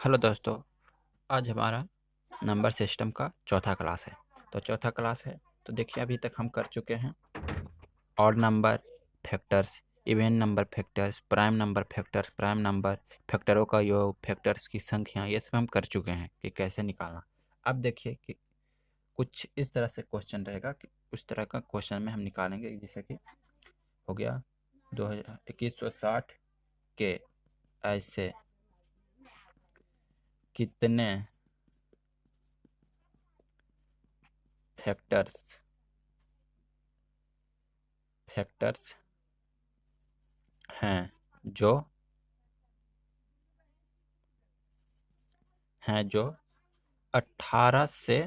Hello दोस्तों। आज हमारा नंबर सिस्टम का चौथा क्लास है। तो चौथा क्लास है तो देखिए अभी तक हम कर चुके हैं odd number factors, even number factors, prime number factors, prime number फैक्टरों का योग, फैक्टर्स की संख्या, ये सब हम कर चुके हैं कि कैसे निकालना। अब देखिए कि कुछ इस तरह से क्वेश्चन रहेगा कि उस तरह का क्वेश्चन में हम निकालेंगे। जैसे कि हो गया 2160 के ऐसे कितने फैक्टर्स फैक्टर्स हैं जो 18 से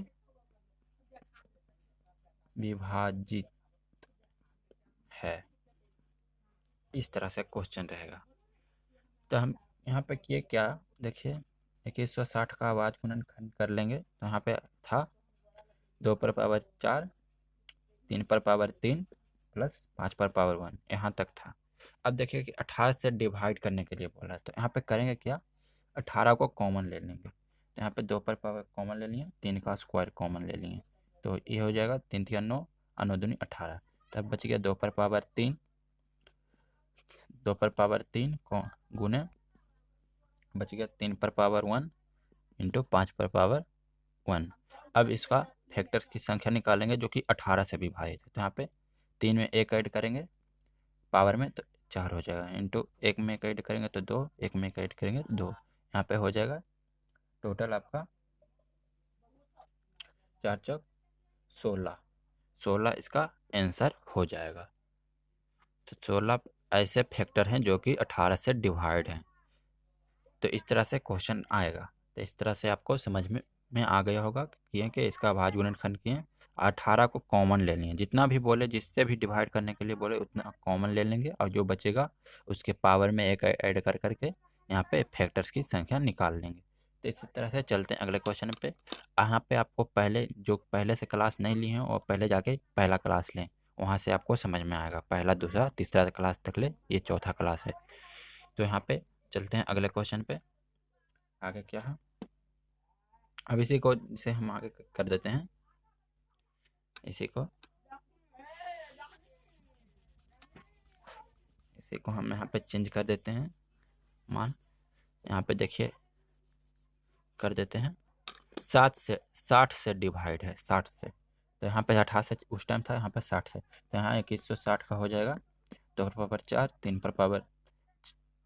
विभाजित है। इस तरह से क्वेश्चन रहेगा। तो हम यहाँ पे किए क्या, देखिए 2160 का आवाज गुणनखंड कर लेंगे। तो यहाँ पे था 2 पर पावर 4, 3 पर पावर 3 प्लस 5 पर पावर 1, यहाँ तक था। अब देखिए कि 18 से डिवाइड करने के लिए बोला है, तो यहाँ पे करेंगे क्या, 18 को कॉमन ले लेंगे। तो यहाँ पे 2 पर पावर कॉमन ले लिए, 3 का स्क्वायर कॉमन ले लिए, तो ये हो जाएगा 3 3 9 और 9 दूनी 18। तब बच गया 2 पर पावर 3, 2 पर पावर 3 को गुने बच गया 3 पर पावर 1 इंटू 5 पर पावर 1। अब इसका फैक्टर्स की संख्या निकालेंगे जो कि 18 से विभाजित है। तो यहाँ पे 3 में 1 ऐड करेंगे पावर में तो 4 हो जाएगा, इंटू 1 में 1 ऐड करेंगे तो 2, 1 में 1 ऐड करेंगे तो 2। यहाँ पे हो जाएगा टोटल आपका 4 चौक 16, 16 इसका आंसर हो जाएगा। तो 16 ऐसे फैक्टर हैं जो कि 18 से डिवाइड हैं। तो इस तरह से क्वेश्चन आएगा। तो इस तरह से आपको समझ में आ गया होगा कि इसका भाज्य गुणनखंड किए, 18 को कॉमन ले लेंगे, जितना भी बोले जिससे भी डिवाइड करने के लिए बोले उतना कॉमन ले लेंगे, और जो बचेगा उसके पावर में एक ऐड कर करके यहाँ पे फैक्टर्स की संख्या निकाल लेंगे। तो इसी तरह से चलते हैं अगले क्वेश्चन पे। यहाँ पे आपको पहले से क्लास नहीं ली हैं और पहले जाके पहला क्लास लें, वहाँ से आपको समझ में आएगा। पहला दूसरा तीसरा क्लास तक ले, ये चौथा क्लास है। तो यहाँ पे चलते हैं अगले क्वेश्चन पे। आगे क्या है, अब इसी को से हम आगे कर देते हैं। इसी को हम यहाँ पे चेंज कर देते हैं। मान यहाँ पे देखिए कर देते हैं 60 से डिवाइड है, 60 से। तो यहाँ पे 18 से उस टाइम था, यहाँ पे 60 से, तो यहाँ 2160 का हो जाएगा 2 पर पावर 4, 3 पर पावर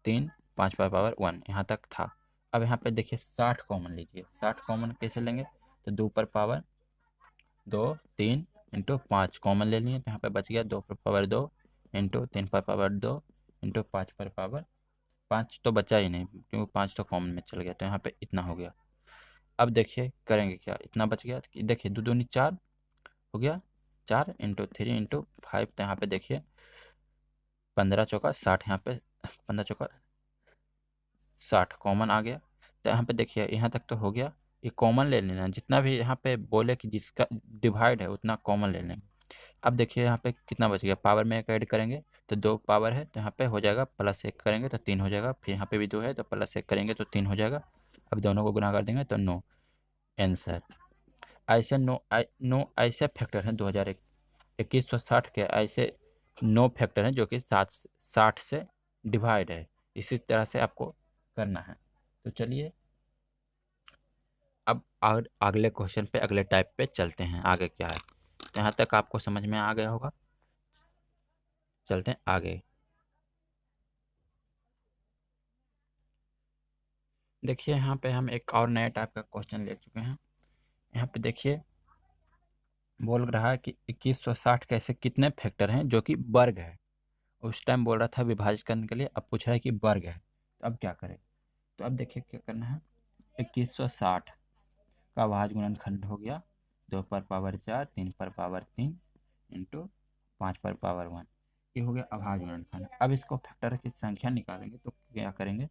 3, 5 पर पावर 1, यहाँ तक था। अब यहाँ पे देखिए 60 कॉमन लीजिए। 60 कॉमन कैसे लेंगे, तो 2 पर पावर 2, 3 इंटू 5 कॉमन ले लिए, तो यहाँ पे बच गया 2 पर पावर 2 इंटू 3 पर पावर 2 इंटू 5 पर पावर 5, तो बचा ही नहीं क्योंकि 5 तो कॉमन में चल गया, तो यहाँ पे इतना हो गया। अब देखिए करेंगे क्या, इतना बच गया कि देखिए 2 दूनी 4 हो गया, 4 इंटू 3 इंटू 5, तो यहाँ पे देखिए 15 चौका 60, यहाँ पे 15 चौका 60 कॉमन आ गया। तो यहाँ पे देखिए यहाँ तक तो हो गया, ये कॉमन ले लेना, जितना भी यहाँ पे बोले कि जिसका डिवाइड है उतना कॉमन ले लेंगे। अब देखिए यहाँ पे कितना बच गया, पावर में एक ऐड करेंगे तो 2 पावर है, तो यहाँ पे हो जाएगा +1 करेंगे तो 3 हो जाएगा, फिर यहाँ पे भी 2 है तो +1 करेंगे तो 3 हो जाएगा। अब दोनों को गुना कर देंगे तो 9 आंसर। ऐसे 9 ऐसे फैक्टर हैं 2160 के, ऐसे 9 फैक्टर हैं जो कि 60 से डिवाइड है। इसी तरह से आपको करना है। तो चलिए अब अगले क्वेश्चन पे, अगले टाइप पे चलते हैं। आगे क्या है, यहाँ तक आपको समझ में आ गया होगा। चलते हैं आगे। देखिए यहाँ पे हम एक और नया टाइप का क्वेश्चन ले चुके हैं। यहाँ पे देखिए बोल रहा है कि 2160 के ऐसे कितने फैक्टर हैं जो कि वर्ग है। उस टाइम बोल रहा था विभाजित करने के लिए, अब पूछ रहा है कि वर्ग है, तो अब क्या करें। तो अब देखिए क्या करना है, 2160 का भाज्य गुणनखंड हो गया 2 पर पावर 4, 3 पर पावर 3 इंटू 5 पर पावर 1, ये हो गया अभाज्य गुणनखंड। अब इसको फैक्टर की संख्या निकालेंगे तो क्या करेंगे,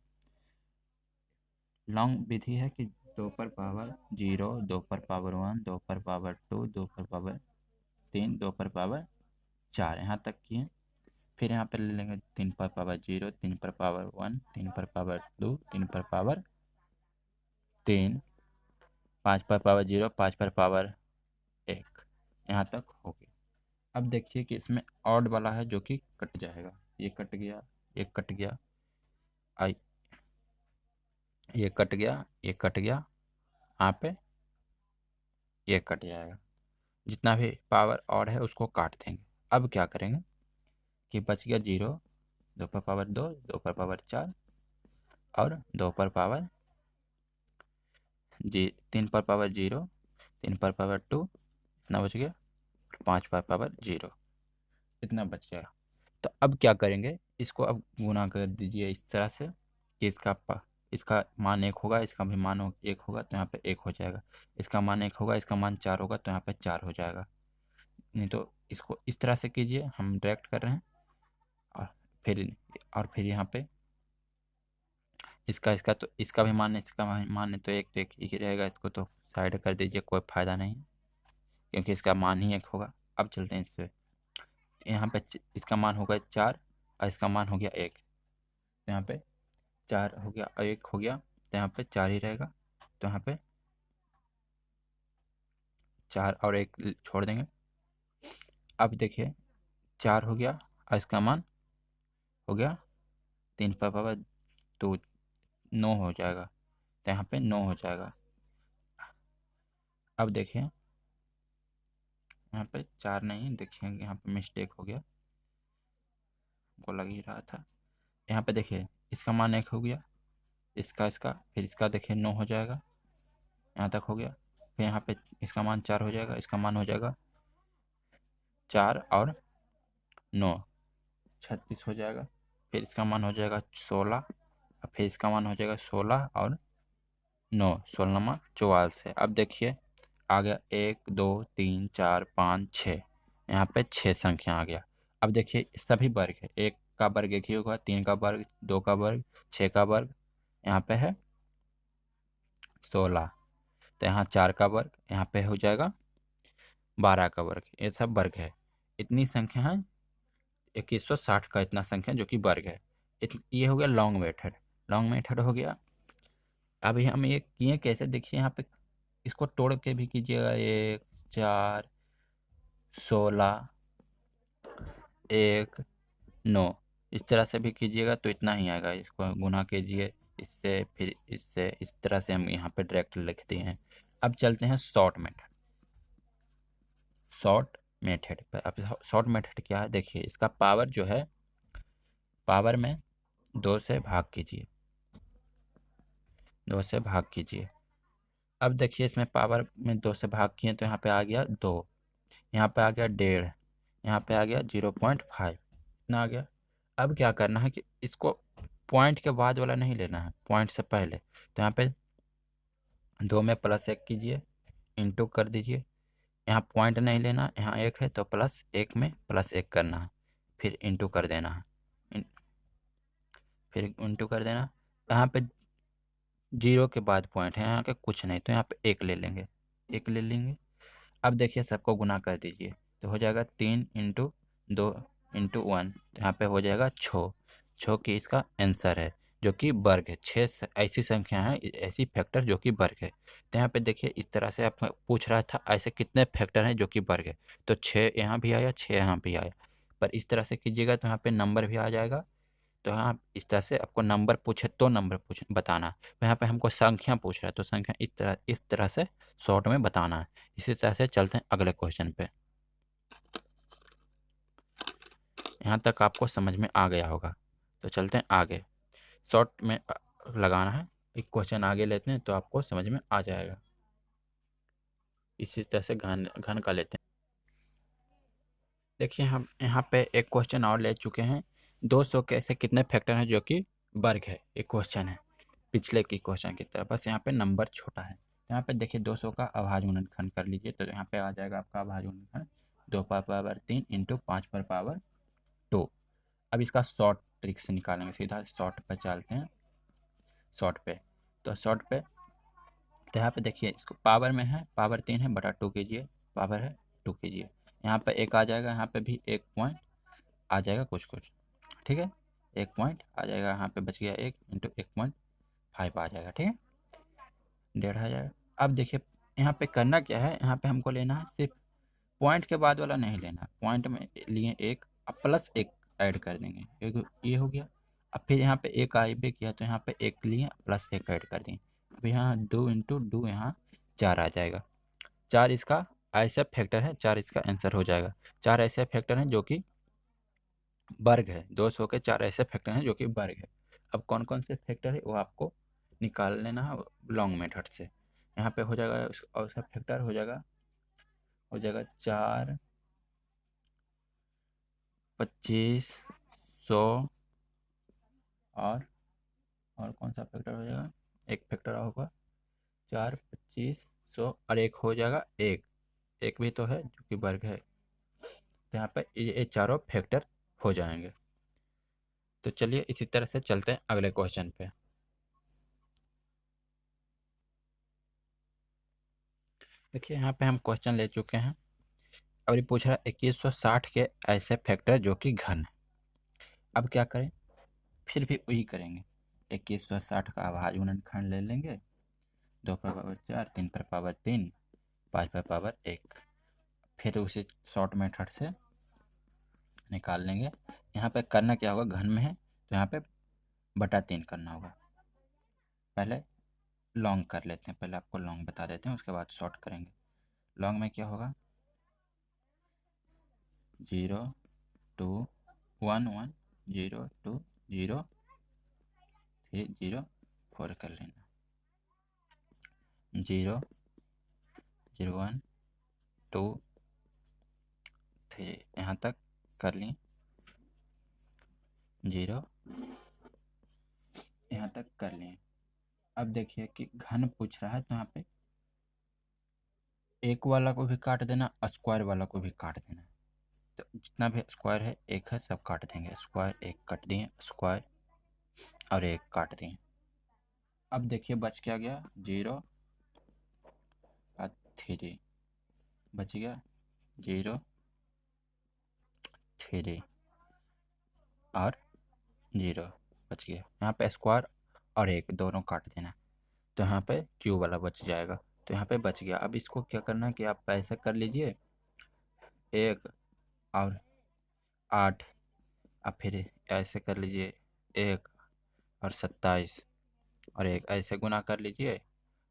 लॉन्ग विधि है कि 2 पर पावर 0, 2 पर पावर 1, 2 पर पावर 2, 2 पर पावर 3, 2 पर पावर 4, यहाँ तक किए। फिर यहाँ पर ले लेंगे 3 पर पावर 0, 3 पर पावर 1, 3 पर पावर 2, 3 पर पावर 3, 5 पर पावर 0, 5 पर पावर 1, यहाँ तक हो गया। अब देखिए कि इसमें ऑड वाला है जो कि कट जाएगा, ये कट गया, ये कट गया, आई ये कट गया, ये कट गया, यहाँ पे ये कट जाएगा। जितना भी पावर ऑड है उसको काट देंगे। अब क्या करेंगे कि बच गया 0, 2 पर पावर 2, 2 पर पावर 4 और 2 पर पावर 3 पर पावर 0, 3 पर पावर 2, इतना बच गया, 5 पर पावर 0, इतना बच गया। तो अब क्या करेंगे, इसको अब गुना कर दीजिए इस तरह से कि इसका मान 1 होगा, इसका भी मान 1 होगा तो यहाँ पे 1 हो जाएगा, इसका मान 1 होगा, इसका मान 4 होगा तो यहाँ पे 4 हो जाएगा। नहीं तो इसको इस तरह से कीजिए, हम डायरेक्ट कर रहे हैं। और फिर यहाँ पे इसका तो इसका भी मान, इसका मान है तो एक ही रहेगा, इसको तो साइड कर दीजिए, कोई फ़ायदा नहीं क्योंकि इसका मान ही 1 होगा। अब चलते हैं इससे, यहाँ पे इसका मान होगा 4 और इसका मान हो गया 1, तो यहाँ पे 4 हो गया और 1 हो गया, तो यहाँ पे 4 ही रहेगा, तो यहाँ पे 4 और 1 छोड़ देंगे। अब देखिए 4 हो गया और इसका मान हो गया 3 पर पावर 2, 9 हो जाएगा, तो यहाँ पे 9 हो जाएगा। अब देखिए यहाँ पे 4 नहीं, देखिए यहाँ पे मिस्टेक हो गया, को लग ही रहा था। यहाँ पे देखिए इसका मान 1 हो गया, इसका फिर इसका देखिए 9 हो जाएगा, यहाँ तक हो गया। फिर यहाँ पे इसका मान 4 हो जाएगा, इसका मान हो जाएगा 4 और 9, 36 हो जाएगा। फिर इसका मान हो जाएगा 16 और फिर इसका मान हो जाएगा 16 और 9, 16 44 है। अब देखिए आ गया 1 2 3 4 5 6, यहाँ पे 6 संख्या आ गया। अब देखिए सभी वर्ग है, 1 का वर्ग 1 ही होगा, 3 का वर्ग, 2 का वर्ग, 6 का वर्ग, यहाँ पे है 16, तो यहाँ 4 का वर्ग, यहाँ पे हो जाएगा 12 का वर्ग, ये सब वर्ग है। इतनी संख्या है 2160 का, इतना संख्या जो कि वर्ग है। ये हो गया लॉन्ग मेथड, लॉन्ग मेथड हो गया। अभी हम ये किए कैसे, देखिए यहाँ पे इसको तोड़ के भी कीजिएगा, 1 4 16 1 9, इस तरह से भी कीजिएगा तो इतना ही आएगा। इसको गुना कीजिए इससे, फिर इससे, इस तरह से हम यहाँ पे डायरेक्ट लिखते हैं। अब चलते हैं शॉर्ट मेथड। शॉर्ट मेथड पर, अब शॉर्ट मेथड क्या है, देखिए इसका पावर जो है, पावर में 2 से भाग कीजिए, 2 से भाग कीजिए। अब देखिए इसमें पावर में 2 से भाग किए तो यहाँ पे आ गया 2, यहाँ पे आ गया 1.5, यहाँ पे आ गया 0.5, इतना आ गया। अब क्या करना है कि इसको पॉइंट के बाद वाला नहीं लेना है, पॉइंट से पहले। तो यहाँ पे 2 में +1 कीजिए, इंटू कर दीजिए, यहाँ पॉइंट नहीं लेना, यहाँ 1 है तो +1 में +1 करना है, फिर इंटू कर देना है, फिर इंटू कर देना। यहाँ पे 0 के बाद पॉइंट है, यहाँ के कुछ नहीं, तो यहाँ पे 1 ले लेंगे, 1 ले लेंगे। अब देखिए सबको गुना कर दीजिए, तो हो जाएगा 3 × 2 × 1, तो यहाँ पे हो जाएगा 6, 6 की इसका आंसर है जो कि वर्ग है। 6 ऐसी संख्या है, ऐसी फैक्टर जो कि वर्ग है। तो यहाँ पे देखिए इस तरह से आपको पूछ रहा था ऐसे कितने फैक्टर हैं जो कि वर्ग है, तो 6 यहाँ भी आया, 6 यहाँ भी आया। पर इस तरह से कीजिएगा तो यहाँ पे नंबर भी आ जाएगा। तो यहाँ इस तरह से आपको नंबर पूछे तो नंबर बताना, तो यहाँ पे हमको संख्या पूछ रहा है तो संख्या इस तरह से शॉर्ट में बताना है। इसी तरह से चलते हैं अगले क्वेश्चन पे। यहाँ तक आपको समझ में आ गया होगा, तो चलते हैं आगे। शॉर्ट में लगाना है, एक क्वेश्चन आगे लेते हैं तो आपको समझ में आ जाएगा। इसी तरह से घन घन का लेते हैं। देखिए हम यहाँ पे एक क्वेश्चन और ले चुके हैं, 200 के ऐसे कितने फैक्टर हैं जो कि वर्ग है, एक क्वेश्चन है पिछले की क्वेश्चन की तरह, बस यहाँ पे नंबर छोटा है। यहाँ पे देखिए 200 का अभाज्य गुणनखंड कर लीजिए, तो यहाँ पे आ जाएगा आपका अभाज्य गुणनखंड 2 पर पावर 3 × 5 पर पावर 2। अब इसका शॉर्ट ट्रिक से निकालेंगे, सीधा शॉर्ट पे चलते हैं। शॉर्ट पे, तो शॉर्ट पे, तो यहाँ पे देखिए इसको पावर में है, पावर 3 है, बटा 2 कीजिए, पावर है 2 कीजिए, यहाँ पे 1 आ जाएगा, यहाँ पे भी 1 पॉइंट आ जाएगा कुछ कुछ, ठीक है, 1 पॉइंट आ जाएगा, यहाँ पे बच गया 1 × 1.5 आ जाएगा, ठीक है। 1.5 आ जाएगा। अब देखिए यहाँ पे करना क्या है, यहाँ पे हमको लेना है सिर्फ पॉइंट के बाद वाला नहीं लेना, पॉइंट में लिए एक, अब प्लस एक ऐड कर देंगे, एक ये हो गया। अब फिर यहाँ पे एक आई बे किया तो यहाँ पे एक लिए प्लस एक ऐड कर दें। अब यहाँ 2 इंटू 2 यहाँ 4 आ जाएगा। 4 इसका ऐसा फैक्टर है, 4 इसका आंसर हो जाएगा। 4 ऐसे फैक्टर हैं जो कि वर्ग है, 200 के 4 ऐसे फैक्टर हैं जो कि वर्ग है। अब कौन कौन से फैक्टर है वो आपको निकाल लेना है लॉन्ग मेथड से। यहाँ पे हो जाएगा और उसका फैक्टर हो जाएगा 4, 25, 100 और कौन सा फैक्टर हो जाएगा, एक फैक्टर होगा 4, 25, 100 और एक हो जाएगा एक, एक भी तो है जो कि वर्ग है। तो यहाँ पे ये चारों फैक्टर हो जाएंगे। तो चलिए इसी तरह से चलते हैं अगले क्वेश्चन पे। देखिए यहाँ पे हम क्वेश्चन ले चुके हैं। अब ये पूछ रहा है 2160 के ऐसे फैक्टर जो कि घन है। अब क्या करें, फिर भी वही करेंगे, 2160 का अभाज्य गुणनखंड ले लेंगे, 2 पर पावर 4, 3 पर पावर 3, 5 पर पावर 1, फिर उसे शॉर्ट मेथड से निकाल लेंगे। यहाँ पे करना क्या होगा, घन में है तो यहाँ पे बटा 3 करना होगा। पहले लॉन्ग कर लेते हैं, पहले आपको लॉन्ग बता देते हैं उसके बाद शॉर्ट करेंगे। लॉन्ग में क्या होगा, 0 2 1 1 0 2 0 3 0 4 कर लेना, 0 0 1 2 3 यहाँ तक कर लिए, 0 यहाँ तक कर लिए। अब देखिए कि घन पूछ रहा है तो यहाँ पे एक वाला को भी काट देना, स्क्वायर वाला को भी काट देना। तो जितना भी स्क्वायर है एक है सब काट देंगे, स्क्वायर एक कट दिए, स्क्वायर और एक काट दिए। अब देखिए बच क्या गया, 0 और 3 बच गया, 0 3 और 0 बच गया। यहाँ पे स्क्वायर और एक दोनों काट देना, तो यहाँ पे क्यू वाला बच जाएगा, तो यहाँ पे बच गया। अब इसको क्या करना है कि आप ऐसा कर लीजिए, 1 और 8, अब फिर ऐसे कर लीजिए 1 और 27 और एक ऐसे गुना कर लीजिए,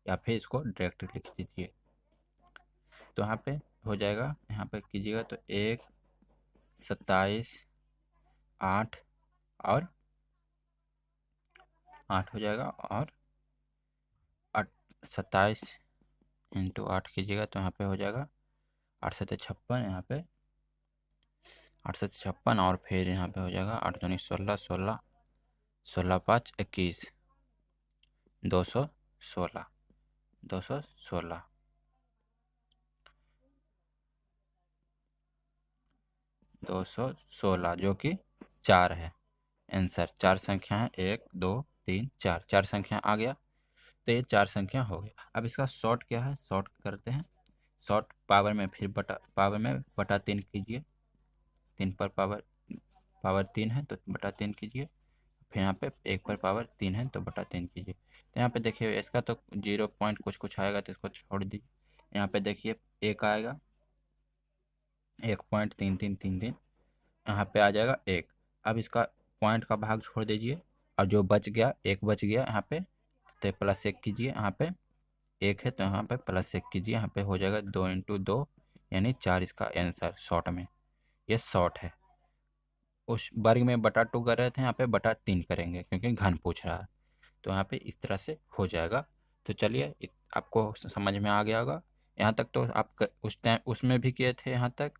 या फिर इसको डायरेक्ट लिख दीजिए। तो यहाँ पे हो जाएगा, यहाँ पे कीजिएगा तो 1 27 8 और 8 हो जाएगा, और 27 इंटू 8 कीजिएगा तो यहाँ पे हो जाएगा 8 7 56, यहाँ पे 8 7 56 और फिर यहाँ पे हो जाएगा 8 दूनी 16, 16 16 5 21, 216 216 216 जो कि 4 है आंसर। 4 संख्या है, 1 2 3 4, 4 संख्या आ गया, तो ये 4 संख्या हो गया। अब इसका शॉर्ट क्या है, शॉर्ट करते हैं। शॉर्ट पावर में फिर पावर में बटा 3 कीजिए, 3 पर पावर 3 है तो बटा 3 कीजिए, फिर यहाँ पे 1 पर पावर 3 है तो बटा 3 कीजिए। तो यहाँ पे देखिए इसका तो 0 पॉइंट कुछ कुछ आएगा तो इसको छोड़ दीजिए। यहाँ पे देखिए 1 आएगा, 1.3333, यहाँ पे आ जाएगा 1। अब इसका पॉइंट का भाग छोड़ दीजिए, और जो बच गया 1 बच गया यहाँ पे, तो प्लस 1 कीजिए, यहाँ पे 1 है तो यहाँ पे प्लस 1 कीजिए, यहाँ पे हो जाएगा 2 इंटू 2 यानी 4 इसका आंसर शॉर्ट में। ये शॉर्ट है। उस वर्ग में बटा 2 कर रहे थे, यहाँ पे बटा 3 करेंगे क्योंकि घन पूछ रहा है, तो यहाँ पे इस तरह से हो जाएगा। तो चलिए आपको समझ में आ गया होगा। यहाँ तक तो आप उस टाइम उसमें भी किए थे यहाँ तक,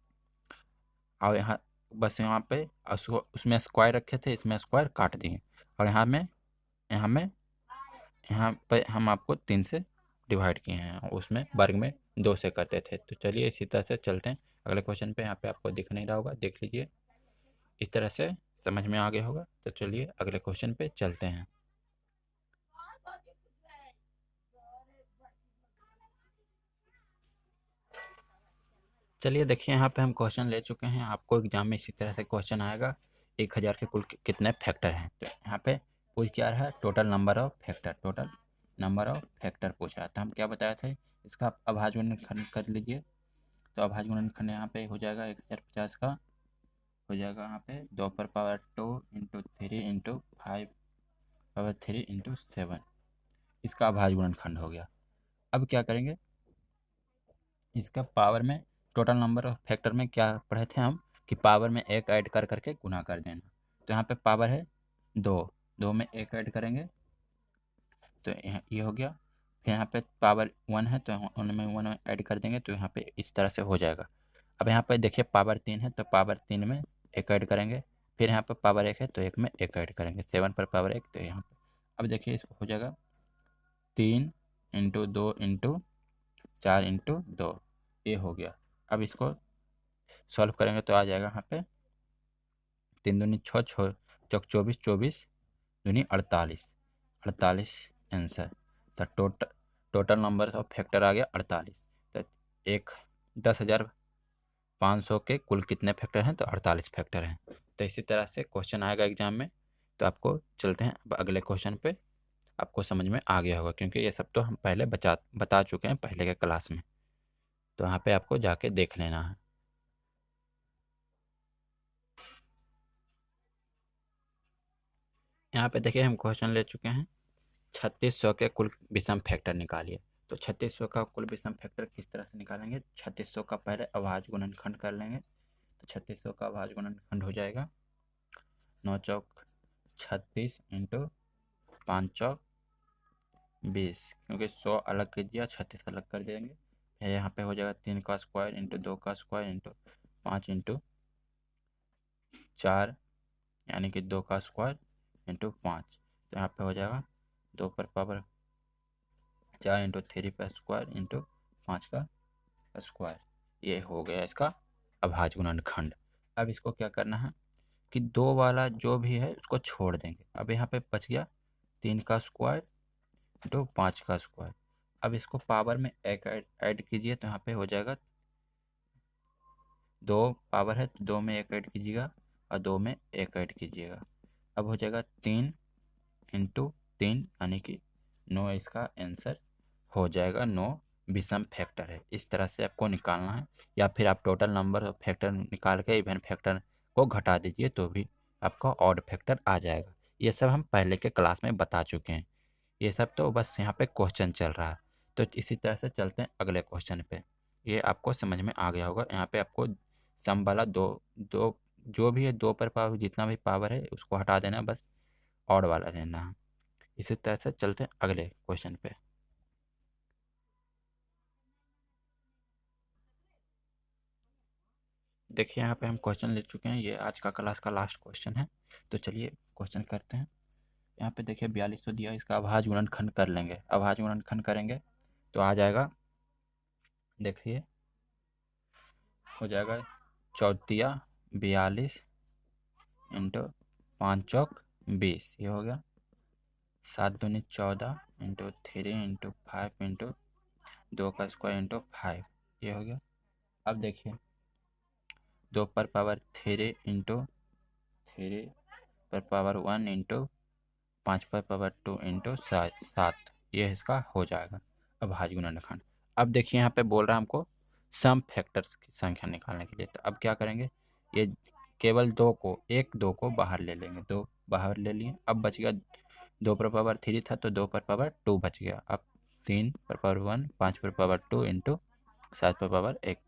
और यहाँ बस यहाँ पे उसमें स्क्वायर रखे थे, इसमें स्क्वायर काट दिए, और यहाँ पे हम आपको 3 से डिवाइड किए हैं, उसमें वर्ग में 2 से करते थे। तो चलिए इसी तरह से चलते हैं अगले क्वेश्चन पे। यहाँ पे आपको दिख नहीं रहा होगा, देख लीजिए, इस तरह से समझ में आ गया होगा। तो चलिए अगले क्वेश्चन पे चलते हैं। चलिए देखिए यहाँ पे हम क्वेश्चन ले चुके हैं। आपको एग्जाम में इसी तरह से क्वेश्चन आएगा, 1000 के कुल कितने फैक्टर हैं। तो यहाँ पे पूछ क्या रहा है, total number of factor, total number of factor पूछ रहा था। हम क्या बताया था, इसका अभाज्य गुणनखंड कर लीजिए। तो अभाज्य गुणनखंड यहाँ पे हो जाएगा 1050 का हो जाएगा यहाँ पे 2 पर power 2 into 3 into 5 power 3 into 7, इसका अभाज्य गुणनखंड हो गया। अब क्या करेंगे, इसका पावर में टोटल नंबर ऑफ फैक्टर में क्या पढ़े थे हम कि पावर में एक ऐड कर करके गुना कर देना। तो यहाँ पे पावर है 2, 2 में एक ऐड करेंगे तो ये हो गया। फिर यहाँ पे पावर 1 है तो उनमें 1 ऐड कर देंगे तो यहाँ पे इस तरह से हो जाएगा। अब यहाँ पे देखिए पावर 3 है तो पावर 3 में एक ऐड करेंगे, फिर यहाँ पर पावर 1 है तो एक में एक ऐड करेंगे, 7 पर पावर 1 तो यहाँ पे अब देखिए इसको हो जाएगा 3 इंटू 2 इंटू 4 इंटू 2, ये हो गया। अब इसको सॉल्व करेंगे तो आ जाएगा यहाँ पे 3 दूनी 6, 6 चौक 24, 24 दूनी 48, 48 आंसर। तो टोटल नंबर ऑफ फैक्टर आ गया 48। तो 10,500 के कुल कितने फैक्टर हैं, तो 48 फैक्टर हैं। तो इसी तरह से क्वेश्चन आएगा एग्जाम में। तो आपको चलते हैं अब अगले क्वेश्चन पे। आपको समझ में आ गया होगा क्योंकि ये सब तो हम पहले बता चुके हैं पहले के क्लास में। तो यहाँ पे आपको जाके देख लेना है। यहाँ पे देखिए हम क्वेश्चन ले चुके हैं 3600 के कुल विषम फैक्टर निकालिए। तो 3600 का कुल विषम फैक्टर किस तरह से निकालेंगे, 3600 का पहले अभाज्य गुणनखंड कर लेंगे। तो 3600 का अभाज्य गुणनखंड हो जाएगा 9 चौक 36 इंटू 5 चौक 20, क्योंकि 100 अलग कर दिया 36 अलग कर देंगे। यहाँ पे हो जाएगा 3 का स्क्वायर इंटू 2 का स्क्वायर इंटू 5 इंटू 4 यानी कि 2 का स्क्वायर इंटू 5। तो यहाँ पे हो जाएगा 2 पर पावर 4 इंटू 3 का स्क्वायर इंटू 5 का स्क्वायर, ये हो गया इसका अभाज्य गुणनखंड। अब इसको क्या करना है कि 2 वाला जो भी है उसको छोड़ देंगे। अब यहाँ पे बच गया 3 का स्क्वायर इंटू 5 का स्क्वायर। अब इसको पावर में एक ऐड कीजिए तो यहाँ पे हो जाएगा 2 पावर है तो 2 में एक ऐड कीजिएगा और 2 में एक ऐड कीजिएगा। अब हो जाएगा 3 इंटू 3 यानी कि 9, इसका आंसर हो जाएगा 9 विषम फैक्टर है। इस तरह से आपको निकालना है, या फिर आप टोटल नंबर ऑफ फैक्टर निकाल के इवन फैक्टर को घटा दीजिए तो भी आपका ऑड फैक्टर आ जाएगा। ये सब हम पहले के क्लास में बता चुके हैं, ये सब तो बस यहाँ पे क्वेश्चन चल रहा है। तो इसी तरह से चलते हैं अगले क्वेश्चन पे। ये आपको समझ में आ गया होगा। यहाँ पे आपको सम वाला दो दो जो भी है 2 पर पावर जितना भी पावर है उसको हटा देना, बस ऑड वाला लेना है। इसी तरह से चलते हैं अगले क्वेश्चन पे। देखिए यहाँ पे हम क्वेश्चन ले चुके हैं, ये आज का क्लास का लास्ट क्वेश्चन है। तो चलिए क्वेश्चन करते हैं। यहाँ पे देखिए 4200 दिया, इसका अभाज्य गुणनखंड कर लेंगे। अभाज्य गुणनखंड करेंगे तो आ जाएगा, देखिए हो जाएगा 14 42 इंटू 5 चौक 20, ये हो गया 7 दूनी 14 इंटू 3 इंटू 5 इंटू 2 का स्क्वायर इंटू 5, ये हो गया। अब देखिए 2 पर पावर 3 इंटू 3 पर पावर 1 इंटू 5 पर पावर 2 इंटू 7, ये इसका हो जाएगा अभाज्य गुणनखंड। अब देखिए यहाँ पे बोल रहा है हमको सम फैक्टर्स की संख्या निकालने के लिए। तो अब क्या करेंगे, ये केवल 2 को बाहर ले लेंगे, 2 बाहर ले लिए। अब बच गया 2 पर पावर 3 था तो 2 पर पावर 2 बच गया। अब 3 पर पावर 1, 5 पर पावर 2 इंटू 7 पर पावर 1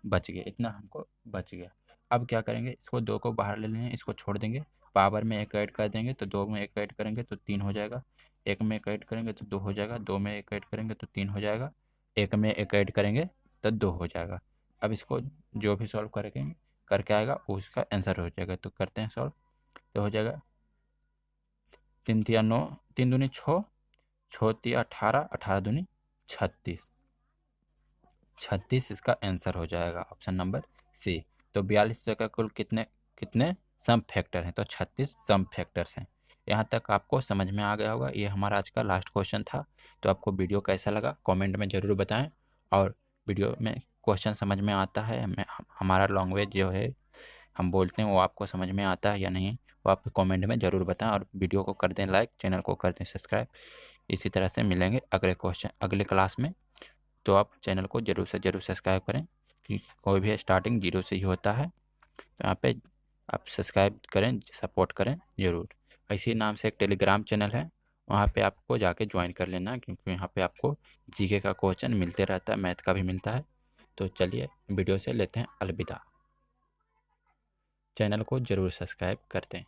बच गया, इतना हमको बच गया। अब क्या करेंगे, इसको 2 को बाहर ले लेंगे, इसको छोड़ देंगे, पावर में एक ऐड कर देंगे तो 2 में एक ऐड करेंगे तो 3 हो जाएगा, 1 में एक ऐड करेंगे तो 2 हो जाएगा, 2 में एक ऐड करेंगे तो 3 हो जाएगा, 1 में एक ऐड करेंगे तो 2 हो जाएगा। अब इसको जो भी सॉल्व करेंगे करके आएगा उसका आंसर हो जाएगा। तो करते हैं सॉल्व। तो हो जाएगा 3 तिया 9, 3 दूनी 6, 6 तिया 18, 18 दूनी 36, 36 इसका आंसर हो जाएगा ऑप्शन नंबर सी। तो 4200 का कुल कितने कितने सम फैक्टर हैं, तो 36 सम फैक्टर्स हैं। यहाँ तक आपको समझ में आ गया होगा। ये हमारा आज का लास्ट क्वेश्चन था। तो आपको वीडियो कैसा लगा कमेंट में ज़रूर बताएं, और वीडियो में क्वेश्चन समझ में आता है, हमारा लैंग्वेज जो है हम बोलते हैं वो आपको समझ में आता है या नहीं, वो आप कमेंट में ज़रूर बताएं। और वीडियो को कर दें लाइक, चैनल को कर दें सब्सक्राइब, इसी तरह से मिलेंगे अगले क्वेश्चन अगले क्लास में। तो आप चैनल को ज़रूर से ज़रूर सब्सक्राइब करें, क्योंकि कोई भी स्टार्टिंग 0 से ही होता है। तो यहाँ पे आप सब्सक्राइब करें, सपोर्ट करें ज़रूर। इसी नाम से एक टेलीग्राम चैनल है, वहाँ पे आपको जाके ज्वाइन कर लेना, क्योंकि यहाँ पे आपको जीके का क्वेश्चन मिलते रहता है, मैथ का भी मिलता है। तो चलिए वीडियो से लेते हैं अलविदा। चैनल को ज़रूर सब्सक्राइब कर दें।